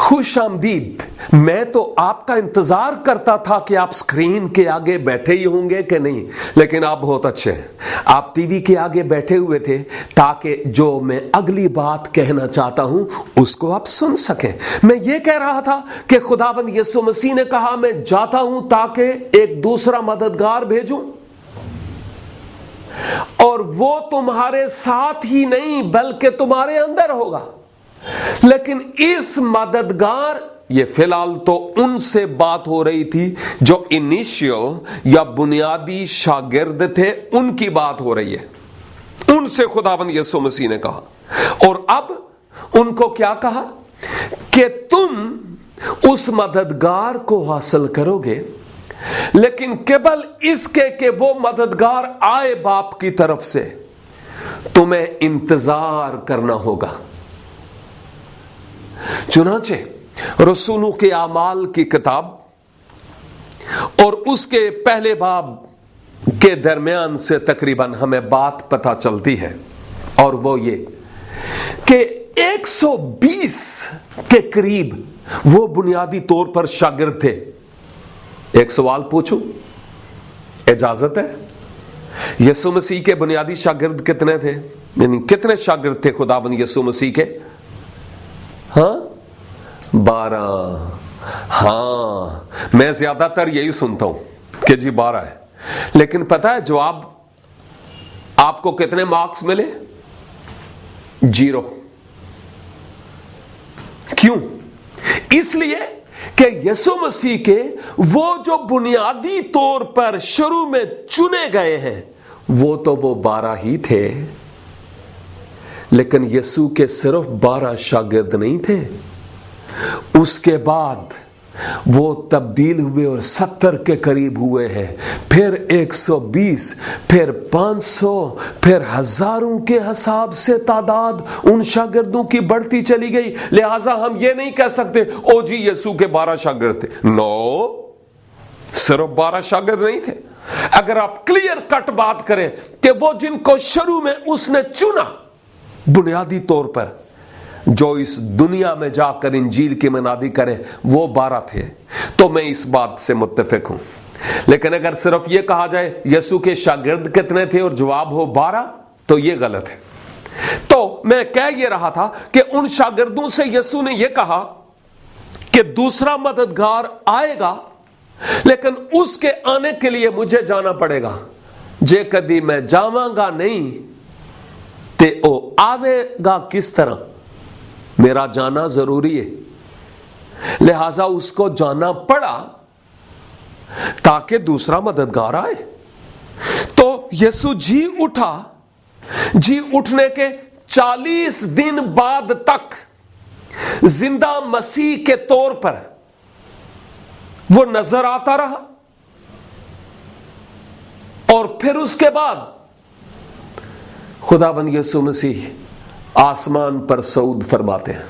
خوش آمدید. میں تو آپ کا انتظار کرتا تھا کہ آپ اسکرین کے آگے بیٹھے ہی ہوں گے کہ نہیں, لیکن آپ بہت اچھے ہیں. آپ ٹی وی کے آگے بیٹھے ہوئے تھے تاکہ جو میں اگلی بات کہنا چاہتا ہوں اس کو آپ سن سکیں. میں یہ کہہ رہا تھا کہ خداوند یسوع مسیح نے کہا میں جاتا ہوں تاکہ ایک دوسرا مددگار بھیجوں, اور وہ تمہارے ساتھ ہی نہیں بلکہ تمہارے اندر ہوگا. لیکن اس مددگار, یہ فی الحال تو ان سے بات ہو رہی تھی جو انیشیل یا بنیادی شاگرد تھے, ان کی بات ہو رہی ہے. ان سے خداوند یسوع مسیح نے کہا, اور اب ان کو کیا کہا کہ تم اس مددگار کو حاصل کرو گے, لیکن قبل اس کے کہ وہ مددگار آئے باپ کی طرف سے تمہیں انتظار کرنا ہوگا. چنانچہ رسولوں کے اعمال کی کتاب اور اس کے پہلے باب کے درمیان سے تقریباً ہمیں بات پتہ چلتی ہے, اور وہ یہ کہ 120 کے قریب وہ بنیادی طور پر شاگرد تھے. ایک سوال پوچھوں, اجازت ہے؟ یسوع مسیح کے بنیادی شاگرد کتنے تھے؟ یعنی کتنے شاگرد تھے خداوند یسوع مسیح کے؟ 12. ہاں, میں زیادہ تر یہی سنتا ہوں کہ جی 12 ہے, لیکن پتہ ہے جواب آپ کو کتنے مارکس ملے؟ 0. کیوں؟ اس لیے کہ یسوع مسیح کے وہ جو بنیادی طور پر شروع میں چنے گئے ہیں وہ تو وہ 12 ہی تھے, لیکن یسوع کے صرف 12 شاگرد نہیں تھے. اس کے بعد وہ تبدیل ہوئے اور 70 کے قریب ہوئے ہیں, پھر 120, پھر 500, پھر ہزاروں کے حساب سے تعداد ان شاگردوں کی بڑھتی چلی گئی. لہٰذا ہم یہ نہیں کہہ سکتے او جی یسوع کے 12 شاگرد تھے. نو, صرف 12 شاگرد نہیں تھے. اگر آپ کلیئر کٹ بات کریں کہ وہ جن کو شروع میں اس نے چنا بنیادی طور پر جو اس دنیا میں جا کر انجیل کی منادی کرے وہ 12 تھے, تو میں اس بات سے متفق ہوں. لیکن اگر صرف یہ کہا جائے یسوع کے شاگرد کتنے تھے اور جواب ہو 12, تو یہ غلط ہے. تو میں کہہ یہ رہا تھا کہ ان شاگردوں سے یسوع نے یہ کہا کہ دوسرا مددگار آئے گا, لیکن اس کے آنے کے لیے مجھے جانا پڑے گا. جے کدی میں جاواں گا نہیں تے او آوے گا کس طرح؟ میرا جانا ضروری ہے, لہذا اس کو جانا پڑا تاکہ دوسرا مددگار آئے. تو یسوع جی اٹھا. جی اٹھنے کے 40 دن بعد تک زندہ مسیح کے طور پر وہ نظر آتا رہا, اور پھر اس کے بعد خداوند یسوع مسیح آسمان پر صعود فرماتے ہیں,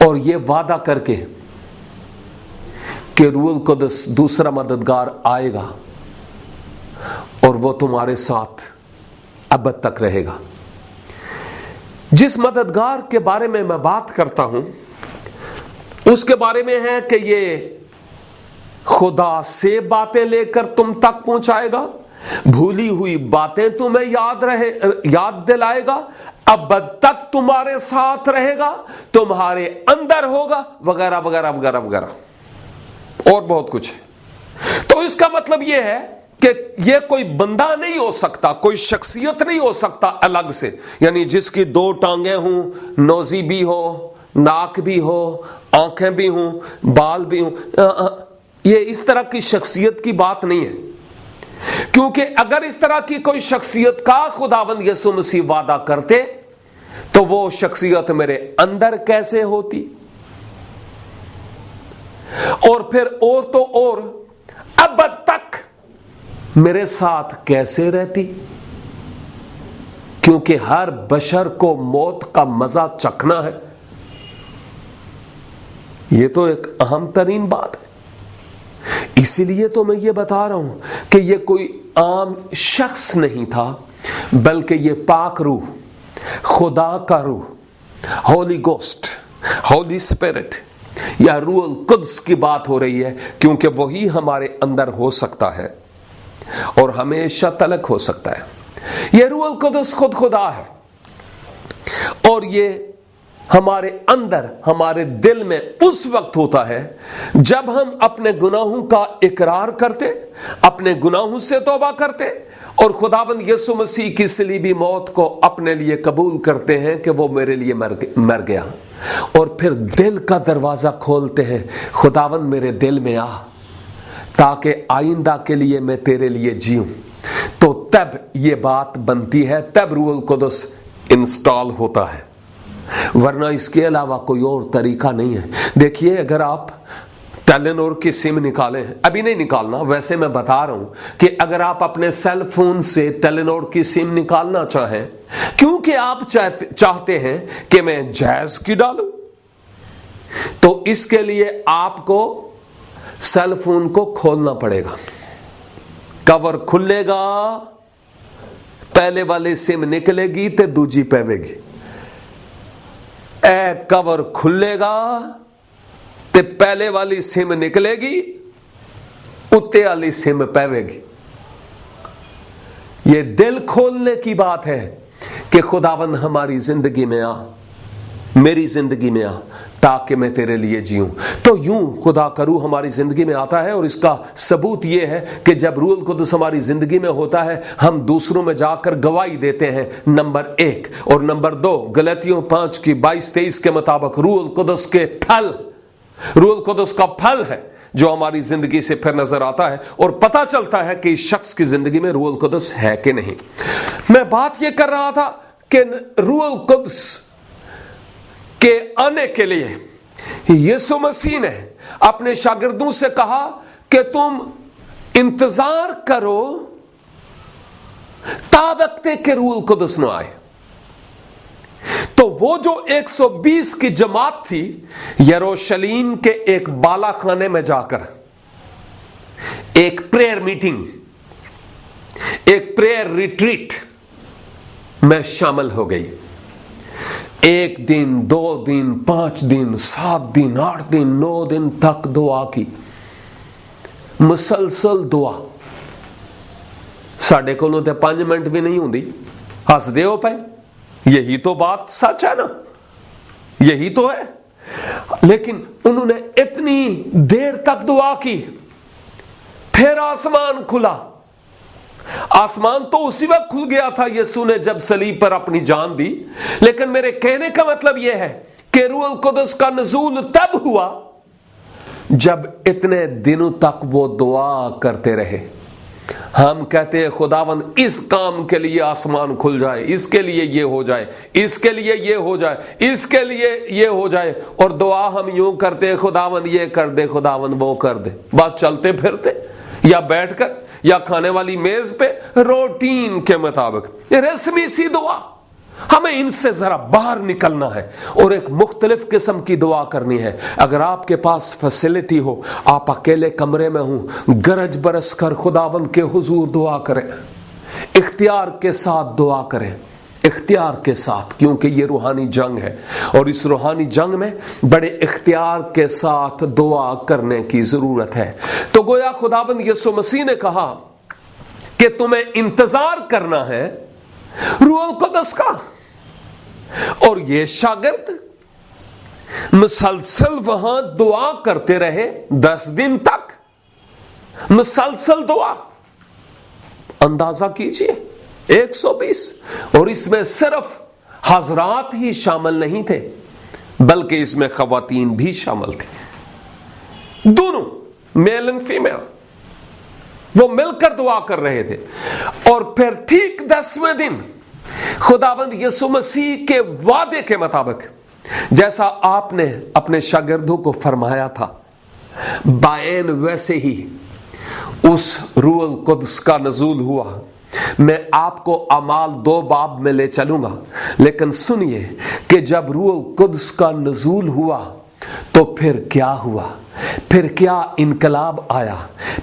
اور یہ وعدہ کر کے کہ روح القدس دوسرا مددگار آئے گا اور وہ تمہارے ساتھ ابد تک رہے گا. جس مددگار کے بارے میں بات کرتا ہوں اس کے بارے میں ہے کہ یہ خدا سے باتیں لے کر تم تک پہنچائے گا, بھولی ہوئی باتیں تمہیں یاد دلائے گا, ابد تک تمہارے ساتھ رہے گا, تمہارے اندر ہوگا, وغیرہ وغیرہ وغیرہ وغیرہ, اور بہت کچھ ہے. تو اس کا مطلب یہ ہے کہ یہ کوئی بندہ نہیں ہو سکتا, کوئی شخصیت نہیں ہو سکتا الگ سے, یعنی جس کی 2 ٹانگیں ہوں, نوزی بھی ہو, ناک بھی ہو, آنکھیں بھی ہوں, بال بھی ہوں. یہ اس طرح کی شخصیت کی بات نہیں ہے, کیونکہ اگر اس طرح کی کوئی شخصیت کا خداوند یسوع مسیح وعدہ کرتے تو وہ شخصیت میرے اندر کیسے ہوتی, اور پھر اور تو اور ابد تک میرے ساتھ کیسے رہتی, کیونکہ ہر بشر کو موت کا مزہ چکھنا ہے. یہ تو ایک اہم ترین بات ہے. اسی لیے تو میں یہ بتا رہا ہوں کہ یہ کوئی عام شخص نہیں تھا, بلکہ یہ پاک روح, خدا کا روح होली गोस्ट, होली स्पिरिट या रूह कुद्स की बात हो रही है, क्योंकि वही हमारे अंदर हो सकता है और हमेशा तलक हो सकता है। ये रूह कुद्स खुद खुदा है और ये हमारे अंदर, हमारे दिल में उस वक्त होता है जब हम अपने गुनाहों का इकरार करते, अपने गुनाहों से तौबा करते और खुदावंद यीशु मसीह की सलीबी मौत को अपने लिए कबूल करते हैं कि वो मेरे लिए मर गया, और फिर दिल का दरवाजा खोलते हैं, खुदावंद मेरे दिल में आ ताकि आइंदा के लिए मैं तेरे लिए जीऊं। तो तब ये बात बनती है, तब रूहुल कुद्स इंस्टॉल होता है, वरना इसके अलावा कोई और तरीका नहीं है। देखिए, अगर आप टेलीनॉर की सिम निकालें, अभी नहीं निकालना, वैसे मैं बता रहा हूं कि अगर आप अपने सेल फोन से टेलीनॉर की सिम निकालना चाहें, क्योंकि आप चाहते हैं कि मैं जैज की डालूं, तो इसके लिए आपको सेल फोन को खोलना पड़ेगा। कवर खुलेगा, पहले वाली सिम निकलेगी ते दूजी पवेगी। ए कवर खुलेगा ते पहले वाली सिम निकलेगी, उत्ते वाली सिम पवेगी। ये दिल खोलने की बात है कि खुदावंद हमारी जिंदगी में आ, मेरी जिंदगी में आ, ताकि मैं तेरे लिए जीऊं। तो यूं खुदा का रूह हमारी जिंदगी में आता है, और इसका सबूत यह है कि जब रूहुल कुद्स हमारी जिंदगी में होता है, हम दूसरों में जाकर गवाही देते हैं, नंबर 1। और नंबर 2, गलतियों 5 की 22-23 के मुताबिक रूहुल कुद्स के फल, रूहुल कुद्स का फल है जो हमारी जिंदगी से फिर नजर आता है और पता चलता है कि इस शख्स की जिंदगी में रूहुल कुद्स है कि नहीं। मैं बात यह कर रहा था कि रूहुल कुद्स के आने के लिए यीशु मसीह ने अपने शागिर्दों से कहा कि तुम इंतजार करो तावक्ते के रूहुल कुद्स न आए। तो वो जो 120 की जमात थी, यरूशलेम के एक बालाखाने में जाकर एक प्रेयर मीटिंग, एक प्रेयर रिट्रीट में शामिल हो गई। 1 दिन, 2 दिन, 5 दिन, 7 दिन, 8 दिन, 9 दिन तक दुआ की, मुसलसल दुआ। साढ़े कोलों ते 5 मिनट भी नहीं होंदी, हसदे हो पे, यही तो बात सच है ना, यही तो है। लेकिन उन्होंने इतनी देर तक दुआ की, फिर आसमान खुला। आसमान तो उसी वक्त खुल गया था यीशु ने जब सलीब पर अपनी जान दी, लेकिन मेरे कहने का मतलब यह है कि रूहुल कुद्स का नज़ूल तब हुआ जब इतने दिनों तक वो दुआ करते रहे। हम कहते हैं खुदावंद इस काम के लिए आसमान खुल जाए, इसके लिए ये हो जाए, इसके लिए ये हो जाए, इसके लिए ये हो जाए, और दुआ हम यूं करते हैं, खुदावंद ये कर दे, खुदावंद वो कर दे, बस चलते फिरते या बैठकर या खाने वाली मेज पे रूटीन के मुताबिक रस्मी सी दुआ। हमें इनसे जरा बाहर निकलना है और एक मुख्तलिफ किस्म की दुआ करनी है। अगर आपके पास फैसिलिटी हो, आप अकेले कमरे में हो, गरज बरस कर खुदावंद के हुजूर दुआ करें, इख्तियार के साथ दुआ करें, इख्तियार के साथ, क्योंकि ये रूहानी जंग है और इस रूहानी जंग में बड़े इख्तियार के साथ दुआ करने की जरूरत है। तो गोया खुदावंद यीशु मसीह ने कहा कि तुम्हें इंतजार करना है रूहुल कुद्स का, और ये शागिर्द मुसलसल वहां दुआ करते रहे 10 दिन तक, मुसलसल दुआ। अंदाजा कीजिए 120, और इसमें सिर्फ हजरात ही शामिल नहीं थे, बल्कि इसमें खवातीन भी शामिल थे, दोनों मेल एंड फीमेल, वो मिलकर दुआ कर रहे थे। और फिर ठीक 10वें दिन खुदावंद यीशु मसीह के वादे के मुताबिक, जैसा आपने अपने शागिर्दों को फरमाया था, बायन वैसे ही उस रूहुल कुद्स का नज़ूल हुआ। मैं आपको अमाल 2 बाब में ले चलूंगा, लेकिन सुनिए कि जब रूहुल कुद्स का नज़ूल हुआ तो फिर क्या हुआ। फिर क्या इनकलाब आया,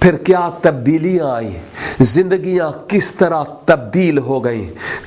फिर क्या तब्दीलियां आई, जिंदगियां किस तरह तब्दील हो गई,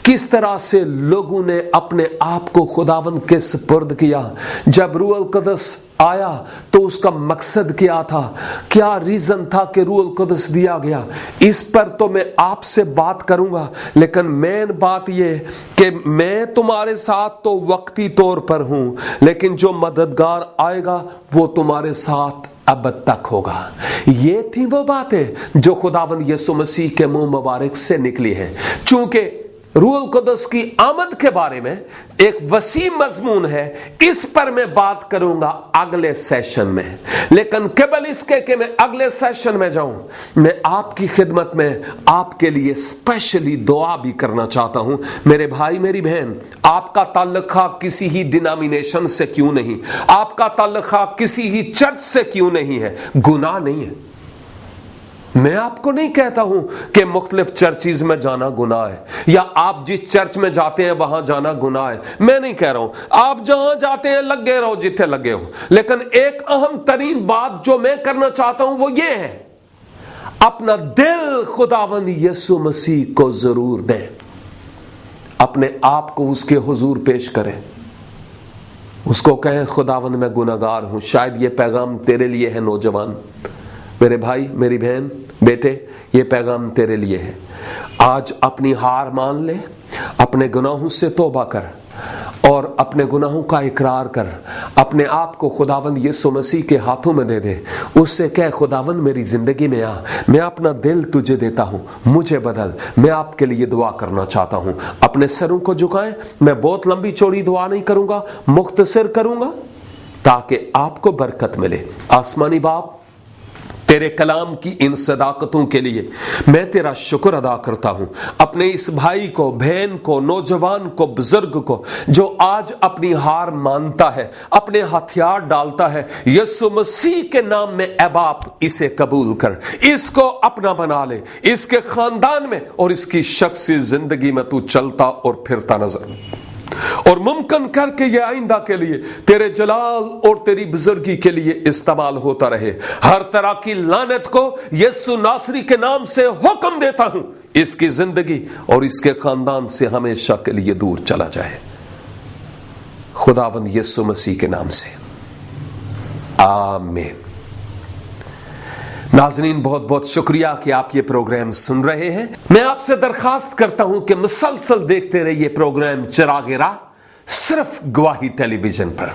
किस तरह से लोगों ने अपने आप को खुदावंद के सुपुर्द किया। जब रूहुल कुद्स आया तो उसका मकसद क्या था, क्या रीजन था कि रूहुल कुद्स दिया गया, इस पर तो मैं आपसे बात करूंगा। लेकिन मेन बात यह कि मैं तुम्हारे साथ तो वक्ती तौर पर हूं, लेकिन जो मददगार आएगा वो तुम्हारे साथ अब तक होगा। ये थी वो बातें जो खुदावंद यीशु मसीह के मुंह मुबारक से निकली है। चूंकि रूहुल कुद्स की आमद के बारे में एक वसी मजमून है, इस पर मैं बात करूंगा अगले सेशन में। लेकिन केवल इसके कि मैं अगले सेशन में जाऊं, मैं आपकी खिदमत में आपके लिए स्पेशली दुआ भी करना चाहता हूं। मेरे भाई मेरी बहन, आपका ताल्लुका किसी ही डिनोमिनेशन से क्यों नहीं, आपका ताल्लुका किसी ही चर्च से क्यों नहीं है, गुनाह नहीं है। मैं आपको नहीं कहता हूं कि मुख्तलिफ चर्चिज में जाना गुनाह है, या आप जिस चर्च में जाते हैं वहां जाना गुनाह है। मैं नहीं कह रहा हूं, आप जहां जाते हैं लगे रहो जिथे लगे हो। लेकिन एक अहम तरीन बात जो मैं करना चाहता हूं वो ये है, अपना दिल खुदावंद यीशु मसीह को जरूर दें, अपने आप को उसके हुजूर पेश करें, उसको कहें खुदावंद मैं गुनाहगार हूं। शायद ये पैगाम तेरे लिए है नौजवान, मेरे भाई मेरी बहन, बेटे, ये पैगाम तेरे लिए है। आज अपनी हार मान ले, अपने गुनाहों से तौबा कर और अपने गुनाहों का इकरार कर, अपने आप को खुदावंद यीशु मसीह के हाथों में दे दे। उससे कह खुदावंद मेरी जिंदगी में आ, मैं अपना दिल तुझे देता हूं, मुझे बदल। मैं आपके लिए दुआ करना चाहता हूं। अपने सरों को झुकाएं। मैं बहुत लंबी चौड़ी दुआ नहीं करूंगा, मुख्तसर करूंगा ताकि आपको बरकत मिले। आसमानी बाप, तेरे कलाम की इन सदाकतों के लिए मैं तेरा शुक्र अदा करता हूं। अपने इस भाई को, बहन को, नौजवान को, बुजुर्ग को जो आज अपनी हार मानता है, अपने हथियार डालता है, यीशु मसीह के नाम में ऐ बाप इसे कबूल कर, इसको अपना बना ले, इसके खानदान में और इसकी शख्सी जिंदगी में तू चलता और फिरता नजर और मुमकिन करके ये आइंदा के लिए तेरे जलाल और तेरी बुजुर्गी के लिए इस्तेमाल होता रहे। हर तरह की लानत को यीशु नासरी के नाम से हुक्म देता हूं, इसकी जिंदगी और इसके खानदान से हमेशा के लिए दूर चला जाए, खुदावंद यीशु मसीह के नाम से, आमीन। नाज़रीन, बहुत बहुत शुक्रिया कि आप ये प्रोग्राम सुन रहे हैं। मैं आपसे दरखास्त करता हूं कि मुसलसल देखते रहिए प्रोग्राम चिरागे राह, सिर्फ गवाही टेलीविजन पर।